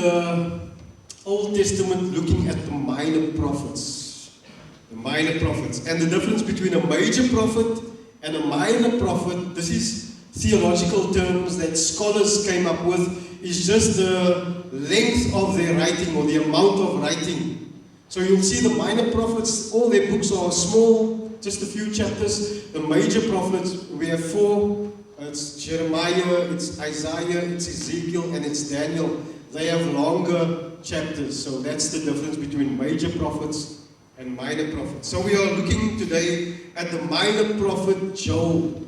the Old Testament looking at the minor prophets. The minor prophets. And the difference between a major prophet and a minor prophet, this is theological terms that scholars came up with, is just the length of their writing or the amount of writing. So you'll see the minor prophets, all their books are small, just a few chapters. The major prophets, we have 4. It's Jeremiah, it's Isaiah, it's Ezekiel, and it's Daniel. They have longer chapters. So that's the difference between major prophets and minor prophets. So we are looking today at the minor prophet Joel.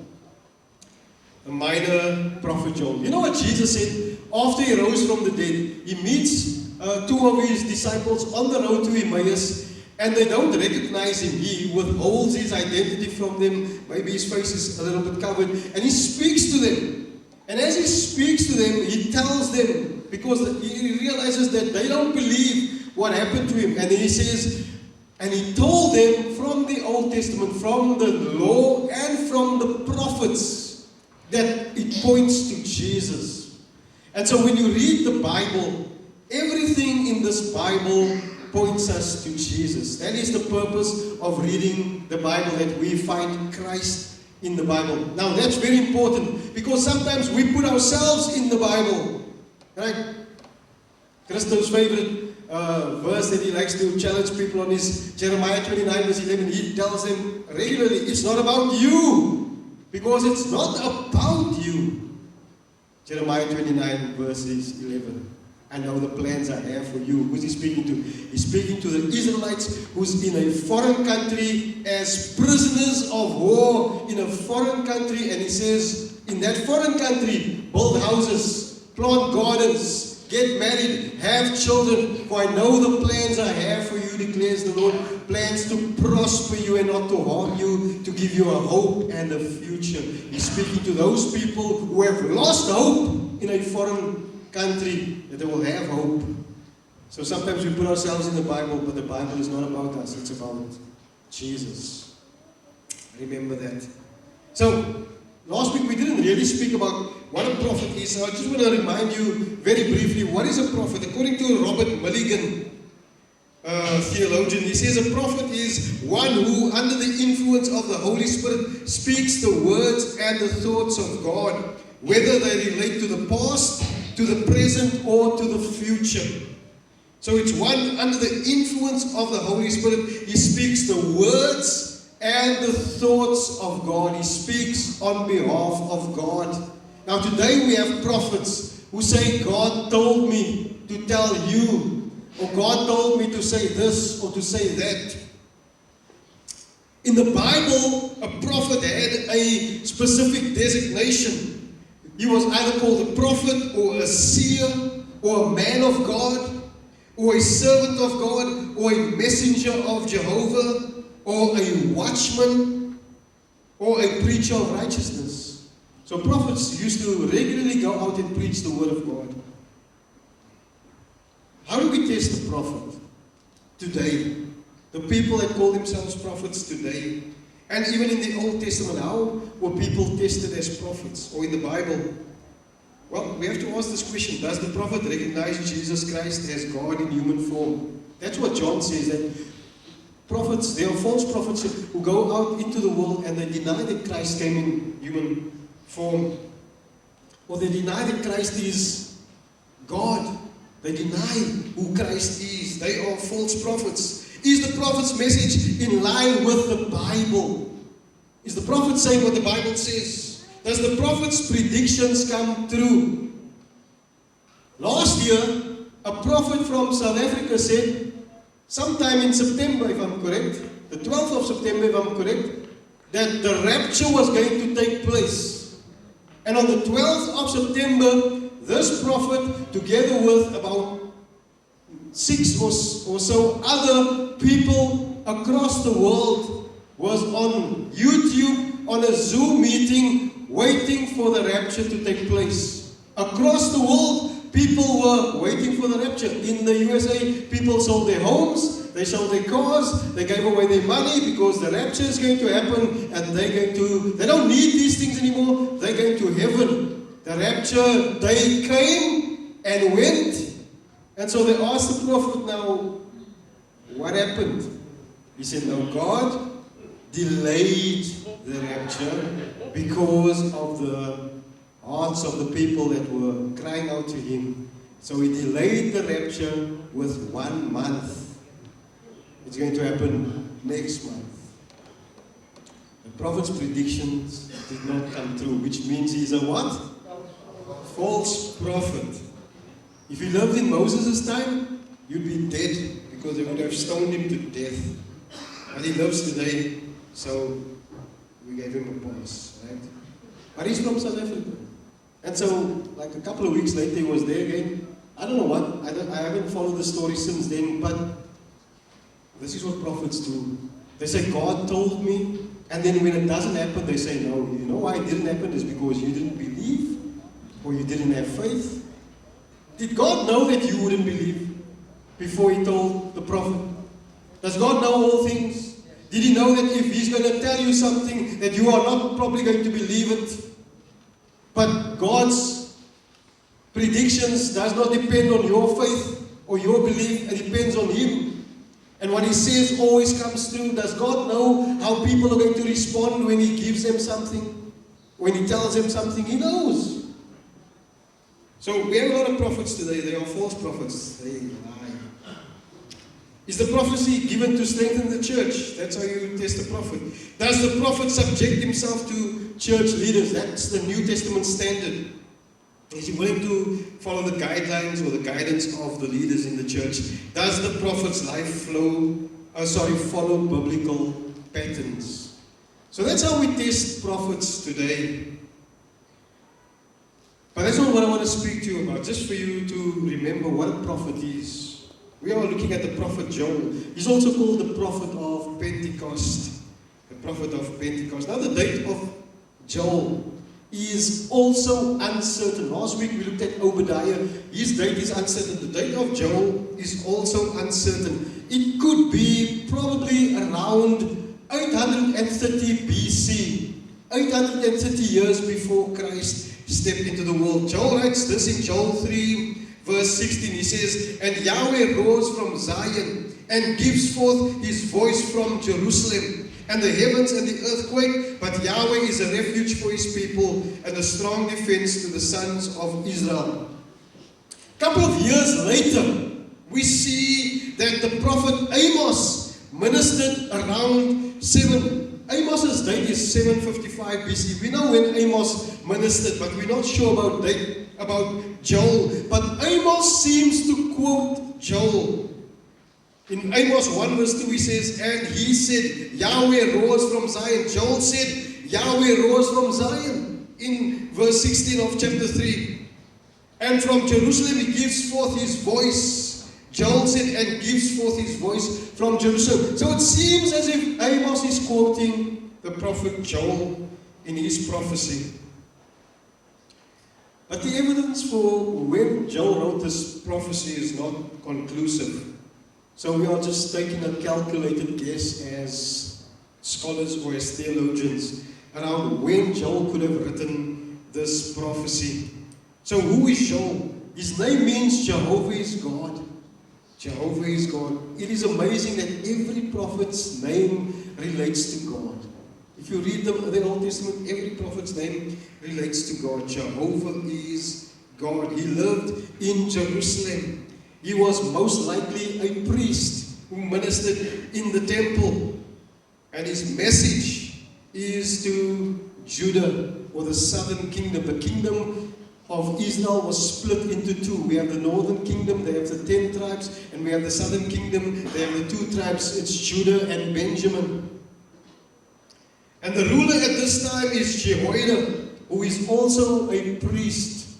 The minor prophet Joel. You know what Jesus said? After he rose from the dead, he meets 2 of his disciples on the road to Emmaus, and they don't recognize him. He withholds his identity from them. Maybe his face is a little bit covered. And he speaks to them. And as he speaks to them, he tells them, because he realizes that they don't believe what happened to him. And then he says, and he told them from the Old Testament, from the law and from the prophets, that it points to Jesus. And so when you read the Bible, everything in this Bible points us to Jesus. That is the purpose of reading the Bible, that we find Christ in the Bible. Now that's very important, because sometimes we put ourselves in the Bible. Right? Christo's favorite verse that he likes to challenge people on is Jeremiah 29 verse 11. He tells them regularly, it's not about you, because it's not about you. Jeremiah 29 verses 11. I know the plans I have for you. Who's he speaking to? He's speaking to the Israelites who's in a foreign country as prisoners of war in a foreign country. And he says, in that foreign country, build houses, plant gardens, get married, have children. For I know the plans I have for you, declares the Lord. Plans to prosper you and not to harm you, to give you a hope and a future. He's speaking to those people who have lost hope in a foreign country, that they will have hope. So sometimes we put ourselves in the Bible, but the Bible is not about us, it's about Jesus. Remember that. So, last week we didn't really speak about what a prophet is, so I just want to remind you very briefly, what is a prophet? According to Robert Mulligan, theologian, he says a prophet is one who, under the influence of the Holy Spirit, speaks the words and the thoughts of God, whether they relate to the past, to the present, or to the future. So it's one under the influence of the Holy Spirit. He speaks the words and the thoughts of God. He speaks on behalf of God. Now today we have prophets who say, God told me to tell you, or God told me to say this or to say that. In the Bible, a prophet had a specific designation. He was either called a prophet or a seer or a man of God or a servant of God or a messenger of Jehovah or a watchman or a preacher of righteousness. So prophets used to regularly go out and preach the word of God. How do we test a prophet today? The people that call themselves prophets today. And even in the Old Testament, how were people tested as prophets? Or in the Bible? Well, we have to ask this question. Does the prophet recognize Jesus Christ as God in human form? That's what John says, that prophets, there are false prophets who go out into the world and they deny that Christ came in human form. Or they deny that Christ is God. They deny who Christ is. They are false prophets. Is the prophet's message in line with the Bible? Is the prophet saying what the Bible says? Does the prophet's predictions come true? Last year, a prophet from South Africa said, sometime in September, if I'm correct, the 12th of September, if I'm correct, that the rapture was going to take place. And on the 12th of September, this prophet, together with about 6 or so other people across the world, was on YouTube on a Zoom meeting waiting for the rapture to take place. Across the world, people were waiting for the rapture. In the USA, people sold their homes, they sold their cars, they gave away their money because the rapture is going to happen and they don't need these things anymore, they're going to heaven. The rapture day came and went, And so they asked the prophet, now, what happened? He said, no, God delayed the rapture because of the hearts of the people that were crying out to him. So he delayed the rapture with 1 month. It's going to happen next month. The prophet's predictions did not come true, which means he's a what? False prophet. If he lived in Moses' time, you'd be dead because they would have stoned him to death. But he lives today, so we gave him a pass, right? But he's from South Africa. And so, like a couple of weeks later, he was there again. I don't know what, I haven't followed the story since then, but this is what prophets do. They say, God told me, and then when it doesn't happen, they say, no, you know why it didn't happen? Is because you didn't believe, or you didn't have faith. Did God know that you wouldn't believe before he told the prophet? Does God know all things? Did he know that if he's going to tell you something, that you are not probably going to believe it? But God's predictions does not depend on your faith or your belief. It depends on him. And what he says always comes true. Does God know how people are going to respond when he gives them something? When he tells them something? He knows. So we have a lot of prophets today. They are false prophets. They lie. Is the prophecy given to strengthen the church? That's how you test a prophet. Does the prophet subject himself to church leaders? That's the New Testament standard. Is he willing to follow the guidelines or the guidance of the leaders in the church? Does the prophet's life follow biblical patterns? So that's how we test prophets today. But that's not what I want to speak to you about. Just for you to remember what a prophet is. We are looking at the prophet Joel. He's also called the prophet of Pentecost. The prophet of Pentecost. Now the date of Joel is also uncertain. Last week we looked at Obadiah. His date is uncertain. The date of Joel is also uncertain. It could be probably around 830 BC. 830 years before Christ stepped into the world. Joel writes this in Joel 3 verse 16. He says, and Yahweh rose from Zion and gives forth his voice from Jerusalem. And the heavens and the earth quake, but Yahweh is a refuge for his people and a strong defense to the sons of Israel. A couple of years later, we see that the prophet Amos ministered around Amos's date is 755 BC. We know when Amos ministered, but we're not sure about Joel. But Amos seems to quote Joel. In Amos 1 verse 2 he says, and he said, Yahweh rose from Zion. Joel said, Yahweh rose from Zion. In verse 16 of chapter 3. And from Jerusalem he gives forth his voice. Joel said, and gives forth his voice from Jerusalem. So it seems as if Amos is quoting the prophet Joel in his prophecy. But the evidence for when Joel wrote this prophecy is not conclusive. So we are just taking a calculated guess as scholars or as theologians around when Joel could have written this prophecy. So who is Joel? His name means Jehovah is God. Jehovah is God. It is amazing that every prophet's name relates to God. If you read the Old Testament, every prophet's name relates to God. Jehovah is God. He lived in Jerusalem. He was most likely a priest who ministered in the temple. And his message is to Judah, or the southern kingdom. The kingdom of Israel was split into two. We have the northern kingdom, they have the 10 tribes, and we have the southern kingdom, they have the 2 tribes, it's Judah and Benjamin. And the ruler at this time is Jehoiada, who is also a priest.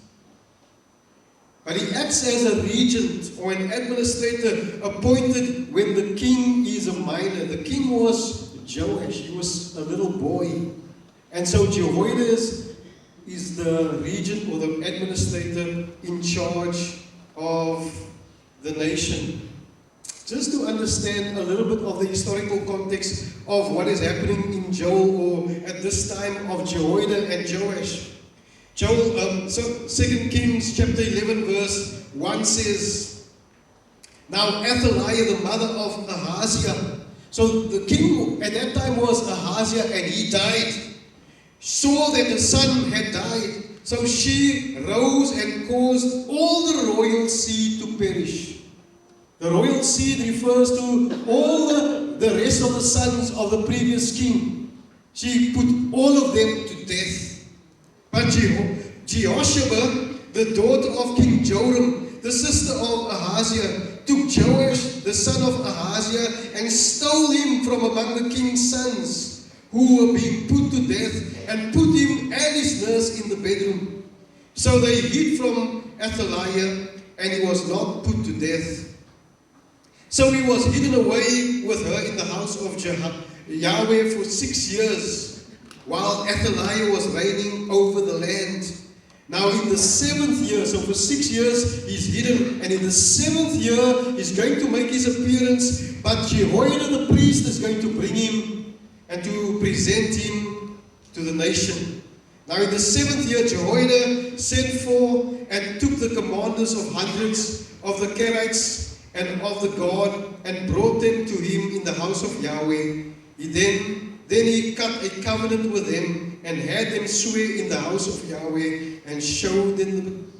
But he acts as a regent or an administrator appointed when the king is a minor. The king was Joash, he was a little boy. And so Jehoiada is the regent or the administrator in charge of the nation. Just to understand a little bit of the historical context of what is happening in Joel, or at this time of Jehoiada and Joash. So 2 Kings chapter 11 verse 1 says, Now Athaliah, the mother of Ahaziah. So the king at that time was Ahaziah, and he died. Saw that the son had died. So she rose and caused all the royal seed to perish. The royal seed refers to all the rest of the sons of the previous king. She put all of them to death. But Jehosheba, the daughter of King Joram, the sister of Ahaziah, took Joash, the son of Ahaziah, and stole him from among the king's sons, who were being put to death, and put him and his nurse in the bedroom. So they hid from Athaliah, and he was not put to death. So he was hidden away with her in the house of Yahweh for 6 years, while Athaliah was reigning over the land. Now in the 7th year, so for 6 years he's hidden, and in the 7th year he's going to make his appearance, but Jehoiada the priest is going to bring him and to present him to the nation. Now in the 7th year, Jehoiada sent for and took the commanders of hundreds of the Kerites and of the guard, and brought them to him in the house of Yahweh. Then he cut a covenant with them, and had them swear in the house of Yahweh, and showed them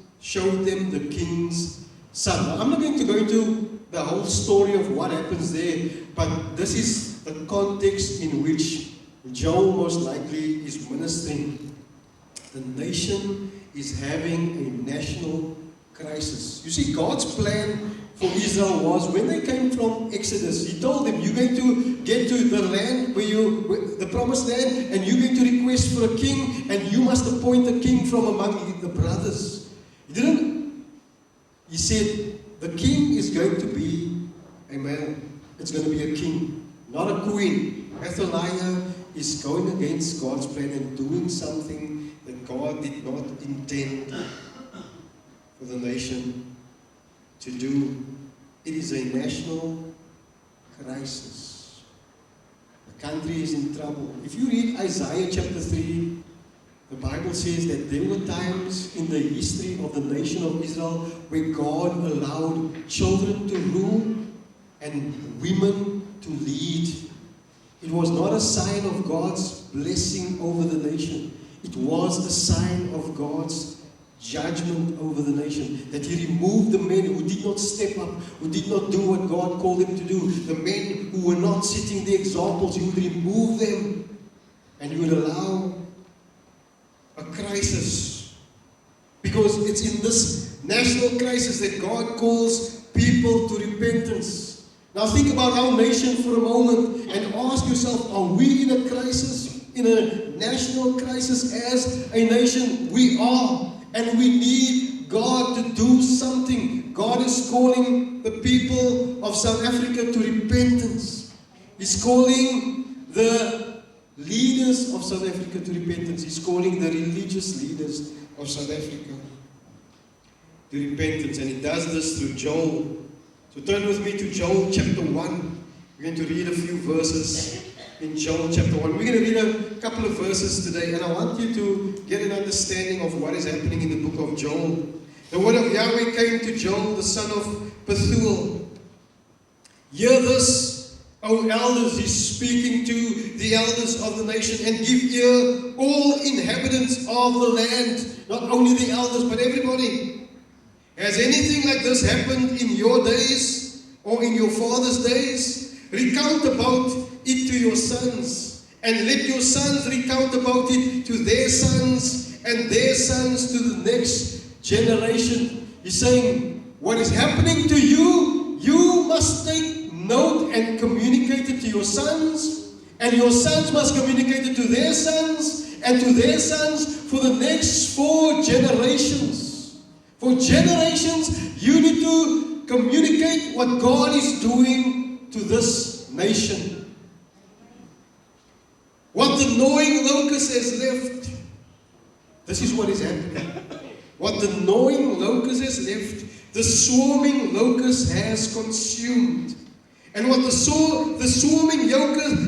the king's son. Now, I'm not going to go into the whole story of what happens there, but this is the context in which Joel most likely is ministering. The nation is having a national crisis. You see, God's plan for Israel was, when they came from Exodus, He told them, you're going to get to the land the promised land, and you're going to request for a king, and you must appoint a king from among the brothers. He said, the king is going to be a male. It's going to be a king, not a queen. Athaliah is going against God's plan and doing something that God did not intend for the nation to do. It is a national crisis. The country is in trouble. If you read Isaiah chapter 3, the Bible says that there were times in the history of the nation of Israel where God allowed children to rule and women to lead. It was not a sign of God's blessing over the nation. It was a sign of God's judgment over the nation, that He removed the men who did not step up, who did not do what God called them to do, the men who were not setting the examples. He would remove them, and He would allow a crisis, because it's in this national crisis that God calls people to repentance. Now think about our nation for a moment and ask yourself, are we in a crisis, in a national crisis as a nation? We are. And we need God to do something. God is calling the people of South Africa to repentance. He's calling the leaders of South Africa to repentance. He's calling the religious leaders of South Africa to repentance. And He does this through Joel. So turn with me to Joel chapter 1. We're going to read a few verses in Joel chapter 1. We're going to read a couple of verses today, and I want you to get an understanding of what is happening in the book of Joel. The word of Yahweh came to Joel, the son of Pethuel. Hear this, O elders. He's speaking to the elders of the nation, and give ear, all inhabitants of the land. Not only the elders, but everybody. Has anything like this happened in your days, or in your father's days? Recount about it to your sons, and let your sons recount about it to their sons, and their sons to the next generation. He's saying, what is happening to you, you must take note and communicate it to your sons, and your sons must communicate it to their sons, and to their sons for the next 4 generations. For generations, you need to communicate what God is doing to this nation. What the gnawing locust has left, this is what is happening. What the gnawing locust has left, the swarming locust has consumed. And what the swarming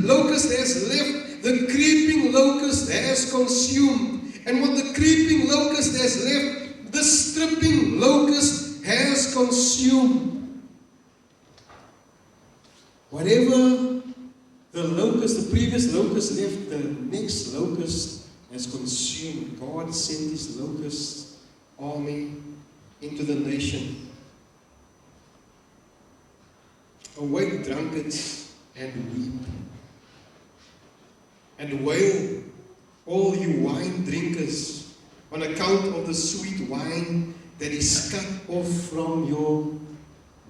locust has left, the creeping locust has consumed. And what the creeping locust has left, the stripping locust has consumed. Whatever the locust, the previous locust left, the next locust has consumed. God sent His locust army into the nation. Awake, drunkards, and weep, and wail, all you wine drinkers, on account of the sweet wine that is cut off from your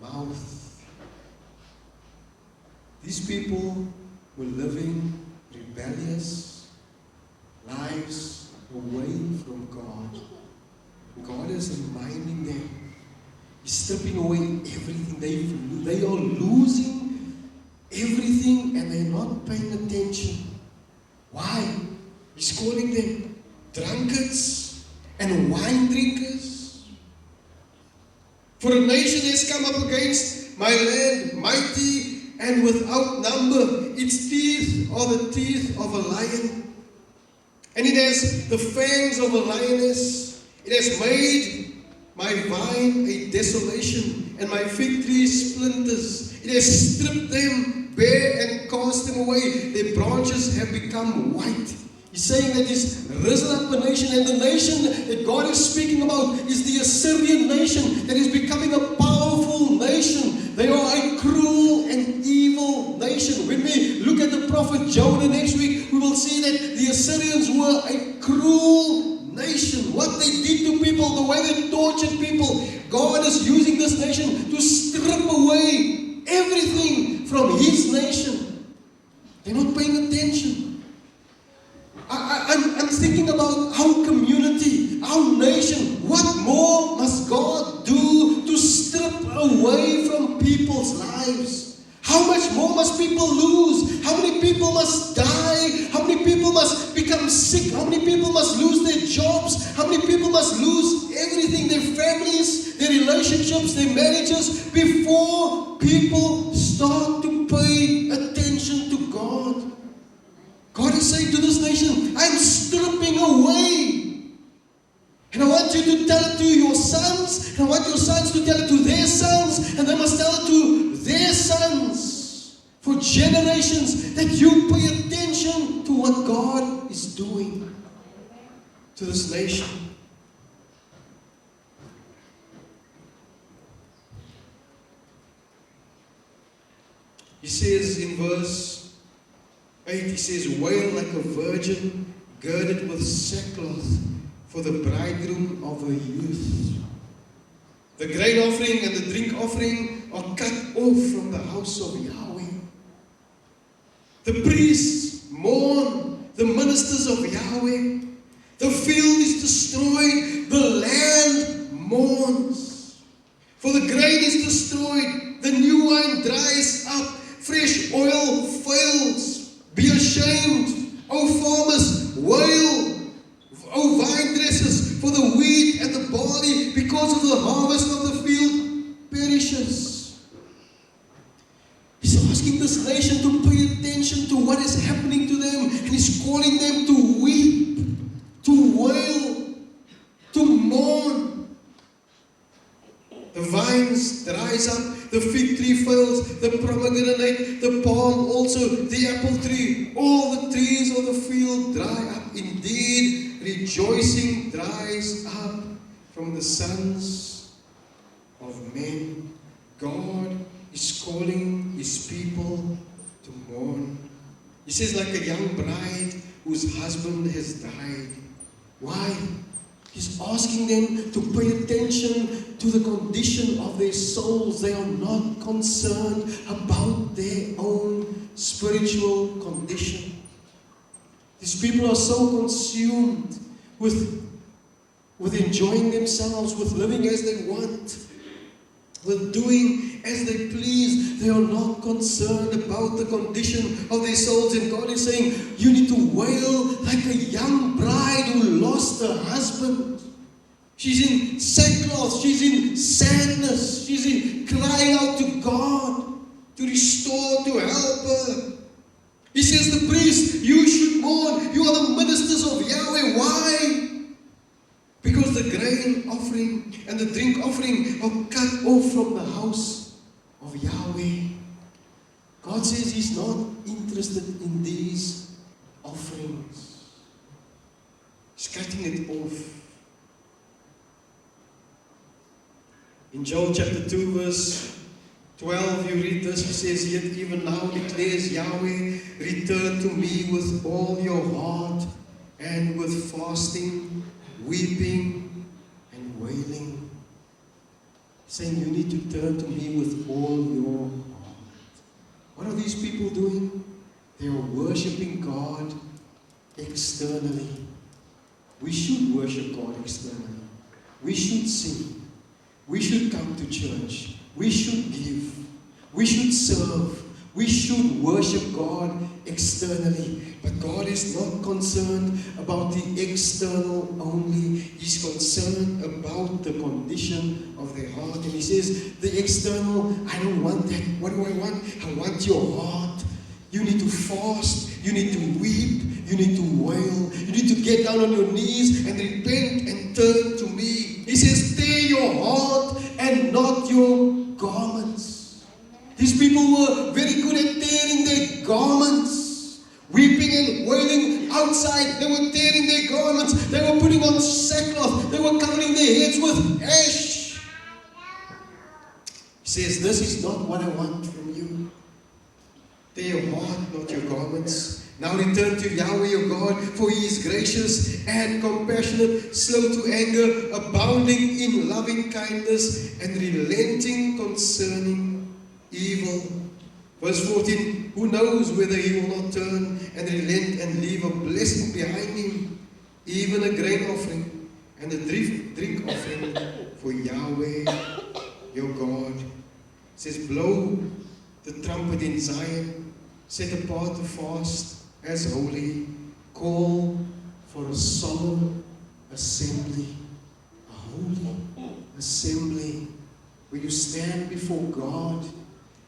mouth. These people were living rebellious lives away from God. God is reminding them. He's stripping away everything. They are losing everything and they're not paying attention. Why? He's calling them drunkards and wine drinkers. For a nation has come up against my land, mighty and without number. Its teeth are the teeth of a lion, and it has the fangs of a lioness. It has made my vine a desolation, and my fig tree splinters. It has stripped them bare and cast them away. Their branches have become white. He's saying that He's risen up a nation, and the nation that God is speaking about is the Assyrian nation that is becoming a powerful nation. They are a cruel and evil nation. When we look at the prophet Jonah next week, we will see that the Assyrians were a cruel nation. What they did to people, the way they tortured people, God is using this nation to strip away everything from His nation. They're not paying attention. I'm thinking about our community, our nation. What more must God do to strip away from people's lives? How much more must people lose? How many people must die? How many people must become sick? How many people must lose their jobs? How many people must lose everything, their families, their relationships, their marriages, before people start to pay attention to God? God is saying to this nation, I'm stripping away. And I want you to tell it to your sons, and I want your sons to tell it to their sons, and they must tell it to their sons for generations, that you pay attention to what God is doing to this nation. He says in verse 8, he says, wail like a virgin girded with sackcloth for the bridegroom of her youth. The grain offering and the drink offering are cut off from the house of Yahweh. The priests mourn, the ministers of Yahweh. The field is destroyed, the land mourns. For the grain is destroyed, the new wine dries up, fresh oil fails. Be ashamed, O farmers, wail, O vine dressers, for the wheat and the barley, because of the harvest of the field, perishes. He's asking this nation to pay attention to what is happening to them, and He's calling them to weep, to wail, to mourn. The vines dries up, the fig tree fails, the pomegranate, the palm also, the apple tree, all the trees of the field dry up. Indeed, rejoicing dries up from the sons of men. God is calling His people to mourn. He says, like a young bride whose husband has died. Why? He's asking them to pay attention to the condition of their souls. They are not concerned about their own spiritual condition. These people are so consumed with enjoying themselves, with living as they want, with doing as they please. They are not concerned about the condition of their souls. And God is saying, you need to wail like a young bride who lost her husband. She's in sackcloth, she's in sadness, she's in crying out to God to restore, to help her. He says, the priest, you should mourn. You are the ministers of Yahweh. Why? Because the grain offering and the drink offering are cut off from the house of Yahweh. God says He's not interested in these offerings. He's cutting it off. In Joel chapter 2 verse 12 you read this, He says, "Yet even now declares Yahweh, return to me with all your heart and with fasting, weeping and wailing." Saying you need to turn to me with all your heart. What are these people doing? They are worshipping God externally. We should worship God externally. We should sing. We should come to church. We should give. We should serve. We should worship God externally. But God is not concerned about the external only. He's concerned about the condition of their heart. And He says, the external, I don't want that. What do I want? I want your heart. You need to fast. You need to weep. You need to wail. You need to get down on your knees and repent and turn to me. He says, tear your heart and not your garments. These people were very good at tearing their garments. Weeping and wailing outside. They were tearing their garments. They were putting on sackcloth. They were covering their heads with ash. He says, this is not what I want from you. Tear your heart, not your garments. Now return to Yahweh your God, for He is gracious and compassionate, slow to anger, abounding in loving kindness, and relenting concerning evil. Verse 14, who knows whether He will not turn and relent and leave a blessing behind Him, even a grain offering and a drink offering for Yahweh your God. It says, blow the trumpet in Zion, set apart the fast as holy, call for a solemn assembly, a holy assembly, where you stand before God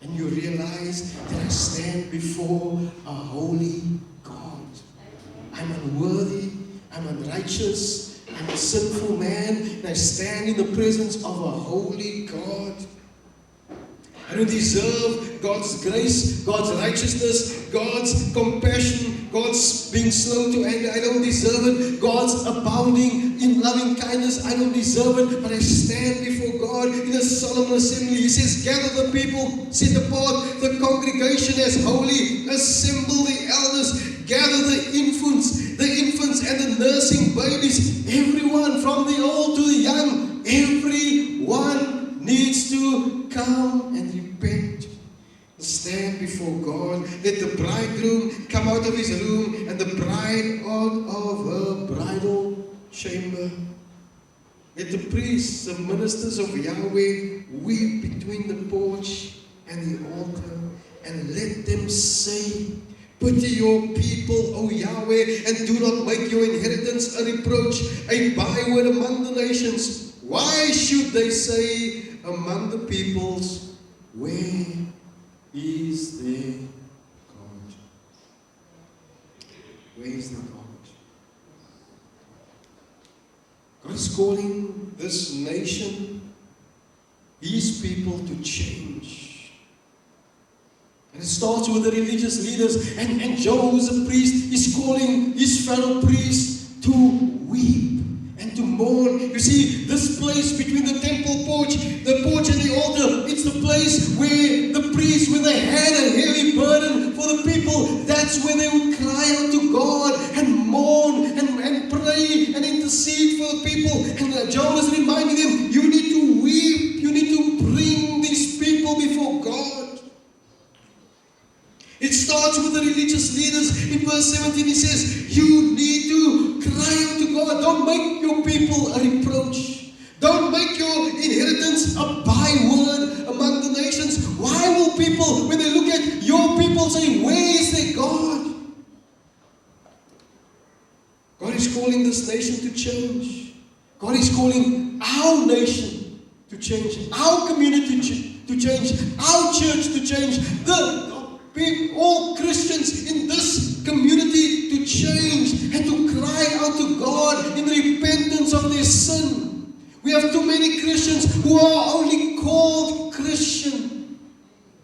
and you realize that I stand before a holy God. I'm unworthy, I'm unrighteous, I'm a sinful man, and I stand in the presence of a holy God. I don't deserve God's grace, God's righteousness, God's compassion, God's being slow to anger. I don't deserve it. God's abounding in loving kindness. I don't deserve it. But I stand before God in a solemn assembly. He says, gather the people, set apart the congregation as holy, assemble the elders, gather the infants and the nursing babies, everyone from the old to the young, everyone needs to come and repent. Stand before God. Let the bridegroom come out of his room and the bride out of her bridal chamber. Let the priests, the ministers of Yahweh, weep between the porch and the altar, and let them say, pity your people, O Yahweh, and do not make your inheritance a reproach, a byword among the nations. Why should they say among the peoples, where is their God? Where is their God? God is calling this nation, His people, to change. And it starts with the religious leaders. And Joe, who's a priest, is calling his fellow priests to weep and to mourn. You see, this place between the temple porch, the porch and the altar, it's the place where the priests, when they had a heavy burden for the people, that's where they would cry out to God and mourn and pray and intercede for the people. And Joe is reminding them, you need to weep, you need to bring these people before God. It starts with the religious leaders. In verse 17 he says, you need to cry out to God. Don't make your people a reproach. Don't make your inheritance a byword among the nations. Why will people, when they look at your people, say, where is their God? God is calling this nation to change. God is calling our nation to change. Our community to change. Our church to change. All Christians in this community to change and to cry out to God in repentance of their sin. We have too many Christians who are only called Christian,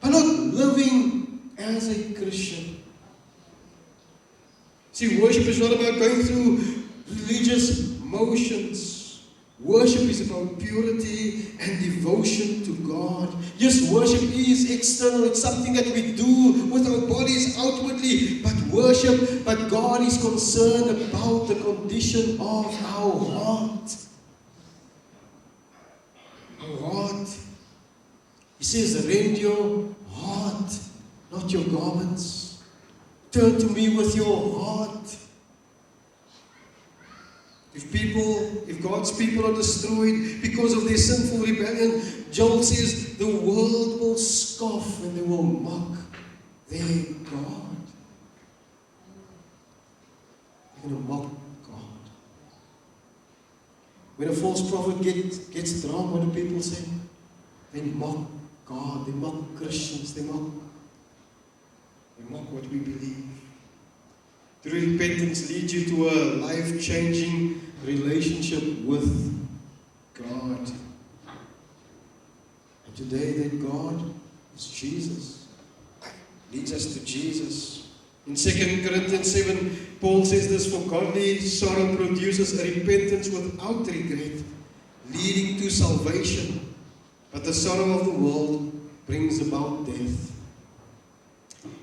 but not living as a Christian. See, worship is not about going through religious motions. Worship is about purity and devotion to God. Yes, worship is external. It's something that we do with our bodies outwardly. But God is concerned about the condition of our heart. Our heart. He says, rend your heart, not your garments. Turn to me with your heart. If God's people are destroyed because of their sinful rebellion, Joel says the world will scoff and they will mock their God. They're going to mock God. When a false prophet gets drowned, what do people say? They mock God, they mock Christians, they mock what we believe. True repentance leads you to a life-changing relationship with God. And today that God is Jesus. Leads us to Jesus. In 2 Corinthians 7, Paul says this, for godly sorrow produces a repentance without regret, leading to salvation. But the sorrow of the world brings about death.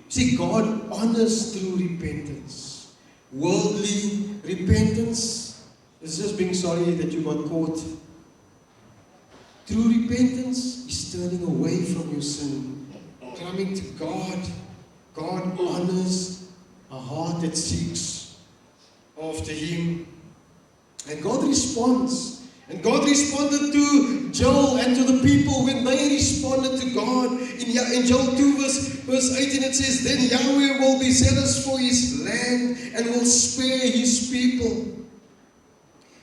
See, God honors through repentance. Worldly repentance is just being sorry that you got caught. True repentance is turning away from your sin, coming to God. God honors a heart that seeks after Him. And God responds. And God responded to Joel and to the people when they responded to God. In Joel 2 verse 18 it says, then Yahweh will be zealous for His land and will spare His people.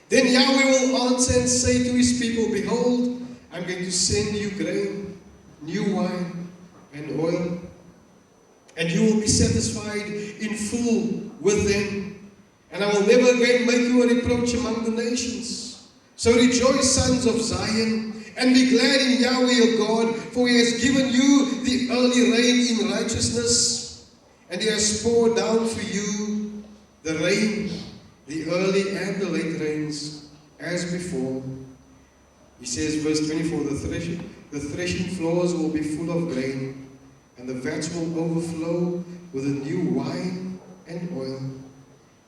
Then Yahweh will answer and say to His people, behold, I'm going to send you grain, new wine, and oil. And you will be satisfied in full with them. And I will never again make you a reproach among the nations. So rejoice, sons of Zion, and be glad in Yahweh your God, for He has given you the early rain in righteousness, and He has poured down for you the rain, the early and the late rains, as before. He says, verse 24, the threshing floors will be full of grain, and the vats will overflow with the new wine and oil.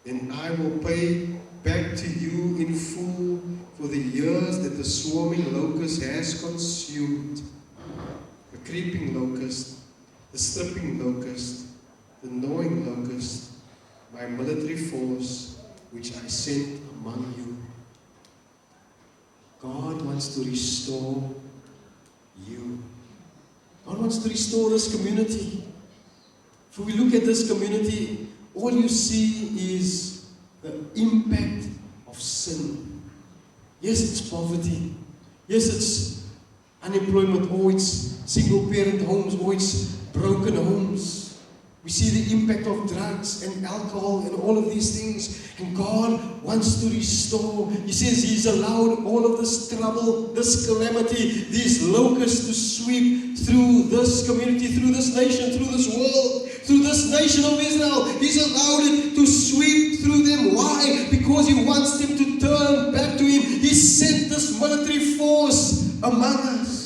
Then I will pay back to you in full for the years that the swarming locust has consumed, the creeping locust, the stripping locust, the gnawing locust, my military force, which I sent among you. God wants to restore you. God wants to restore this community. If we look at this community, all you see is the impact of sin. Yes, it's poverty. Yes, it's unemployment, or it's single parent homes, or it's broken homes. We see the impact of drugs and alcohol and all of these things. And God wants to restore. He says He's allowed all of this trouble, this calamity, these locusts to sweep through this community, through this nation, through this world, through this nation of Israel. He's allowed it to sweep through them. Why? Because He wants them to turn back to Him. He sent this military force among us.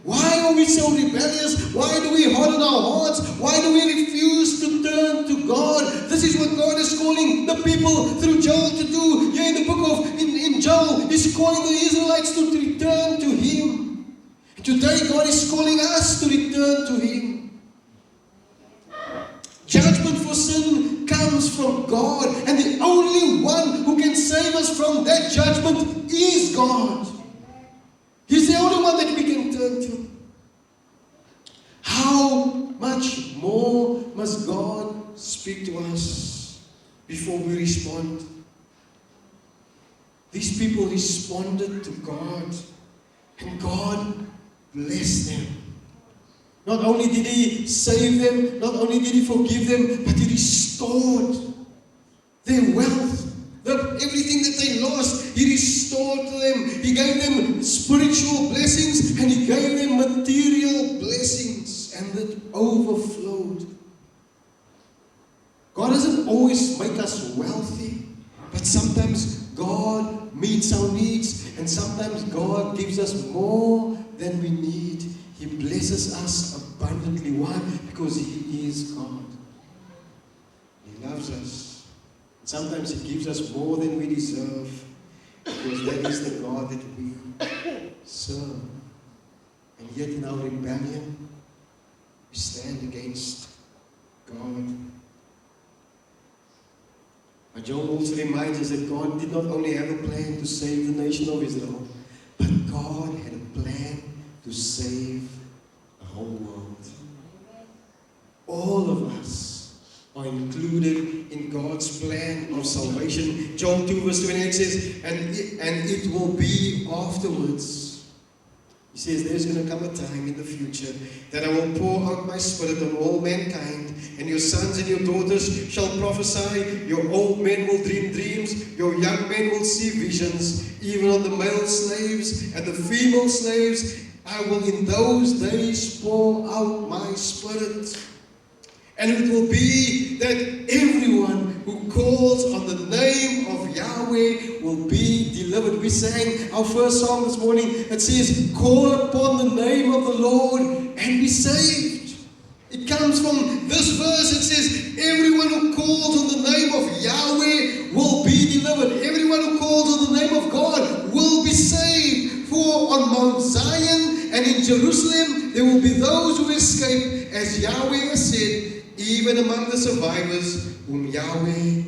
Why are we so rebellious? Why do we harden our hearts? Why do we refuse to turn to God? This is what God is calling the people through Joel to do. Here in the book of in Joel, He's calling the Israelites to return to Him. Today God is calling us to return to Him. Judgment for sin comes from God, and the only one who can save us from that judgment is God. He's the only one that we can turn to. How much more must God speak to us before we respond? These people responded to God, and God blessed them. Not only did He save them, not only did He forgive them, but He restored their wealth. Everything that they lost, He restored to them. He gave them spiritual blessings, and He gave them material blessings, and it overflowed. always make us wealthy, but sometimes God meets our needs, and sometimes God gives us more than we need. He blesses us abundantly. Why? Because He is God. He loves us. And sometimes He gives us more than we deserve, because that is the God that we serve. And yet in our rebellion, we stand against God. But Joel also reminds us that God did not only have a plan to save the nation of Israel, but God had a plan to save the whole world. All of us are included in God's plan of salvation. John 2 verse 28 says, and it will be afterwards. He says, there's going to come a time in the future that I will pour out my Spirit on all mankind, and your sons and your daughters shall prophesy, your old men will dream dreams, your young men will see visions, even on the male slaves and the female slaves. I will in those days pour out my Spirit. And it will be that everyone who calls on the name of Yahweh will be delivered. We sang our first song this morning. It says, call upon the name of the Lord and be saved. It comes from this verse. It says, everyone who calls on the name of Yahweh will be delivered. Everyone who calls on the name of God will be saved. For on Mount Zion and in Jerusalem there will be those who escape, as Yahweh has said, even among the survivors whom Yahweh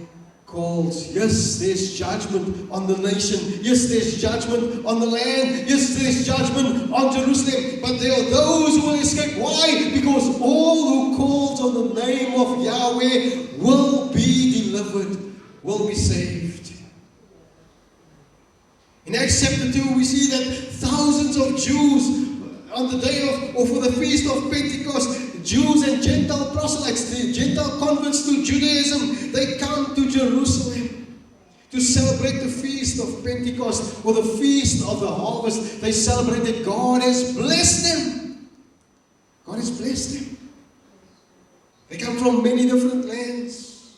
calls. Yes, there's judgment on the nation. Yes, there's judgment on the land. Yes, there's judgment on Jerusalem. But there are those who will escape. Why? Because all who calls on the name of Yahweh will be delivered, will be saved. In Acts chapter 2, we see that thousands of Jews on the day of, or for the feast of Pentecost, Jews and Gentile proselytes, the Gentile converts to Judaism, they come to Jerusalem to celebrate the feast of Pentecost, or the feast of the harvest. They celebrate that God has blessed them. God has blessed them. They come from many different lands.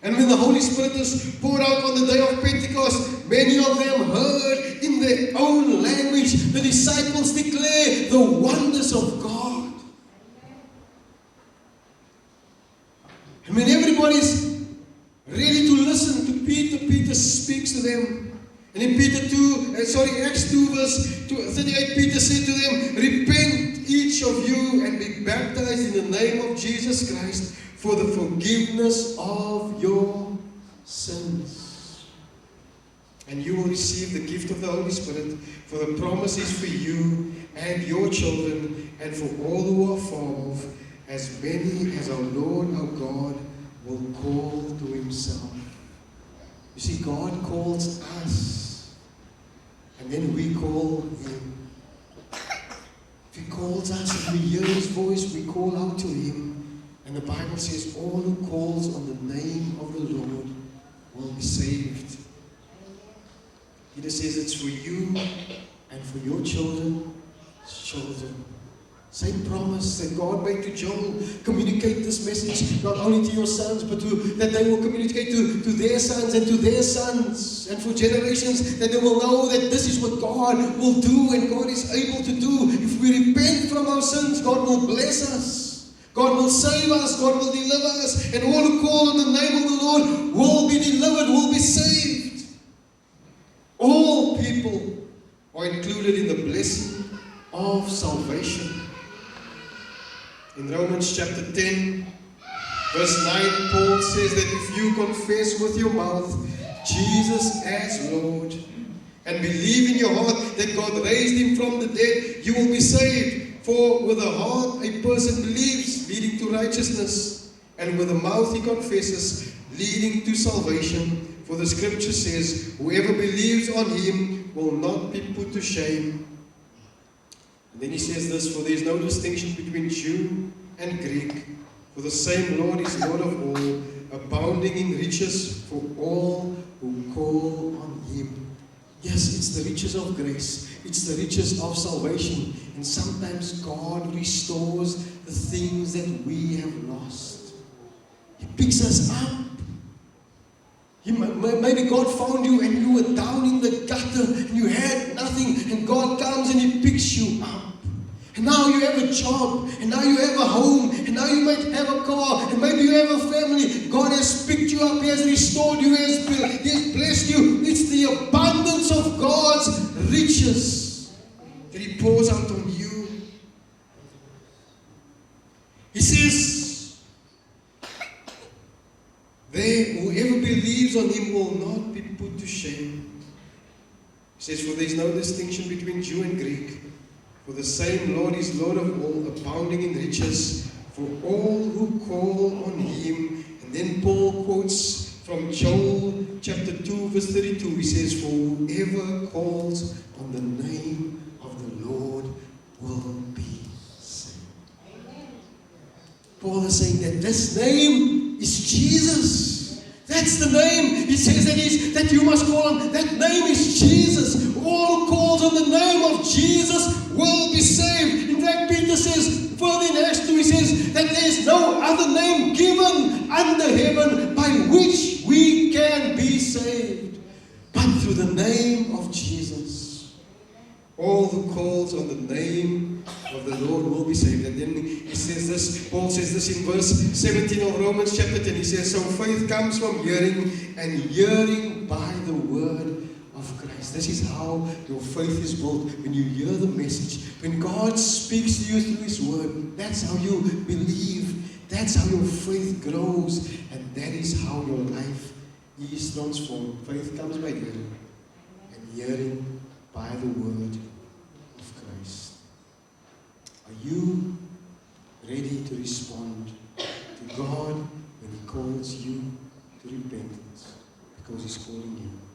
And when the Holy Spirit is poured out on the day of Pentecost, many of them heard in their own language the disciples declare the wonders of God. And when everybody's ready to listen to Peter, Peter speaks to them. And in Acts 2 verse 38, Peter said to them, repent each of you and be baptized in the name of Jesus Christ for the forgiveness of your sins. And you will receive the gift of the Holy Spirit, for the promise is for you and your children and for all who are far off, as many as our Lord our God will call to Himself. You see, God calls us, and then we call Him. If He calls us and we hear His voice, we call out to Him. And the Bible says, all who calls on the name of the Lord will be saved. Peter says it's for you and for your children's children. Same promise that God made to Joel. Communicate this message not only to your sons, but that they will communicate to their sons and to their sons. And for generations, that they will know that this is what God will do and God is able to do. If we repent from our sins, God will bless us. God will save us. God will deliver us. And all who call on the name of the Lord will be delivered, will be saved. All people are included in the blessing of salvation. In Romans chapter 10, verse 9, Paul says that if you confess with your mouth Jesus as Lord and believe in your heart that God raised Him from the dead, you will be saved. For with the heart a person believes, leading to righteousness, and with the mouth he confesses, leading to salvation. For the scripture says, whoever believes on Him will not be put to shame. And then he says this, for there is no distinction between Jew and Greek, for the same Lord is Lord of all, abounding in riches for all who call on Him. Yes, it's the riches of grace. It's the riches of salvation. And sometimes God restores the things that we have lost. He picks us up Maybe God found you and you were down in the gutter and you had nothing, and God comes and He picks you up. And now you have a job, and now you have a home, and now you might have a car, and maybe you have a family. God has picked you up, He has restored you, He has blessed you. It's the abundance of God's riches that He pours out on you. He says, whoever believes on Him will not be put to shame. He says, for there is no distinction between Jew and Greek. For the same Lord is Lord of all, abounding in riches for all who call on Him. And then Paul quotes from Joel chapter 2 verse 32. He says, for whoever calls on the name of the Lord will be saved. Paul is saying that this name is Jesus. That's the name. He says that you must call on. That name is Jesus. All who calls on the name of Jesus will be saved. In fact, Peter says, further in Acts 2, he says that there is no other name given under heaven by which we can be saved, but through the name of Jesus. All who calls on the name of the Lord will be saved. And then he says this, Paul says this in verse 17 of Romans chapter 10. He says, so faith comes from hearing, and hearing by the word of Christ. This is how your faith is built. When you hear the message, when God speaks to you through His word, that's how you believe. That's how your faith grows. And that is how your life is transformed. Faith comes by hearing, and hearing by the word of Christ. Are you ready to respond to God when He calls you to repentance? Because He's calling you.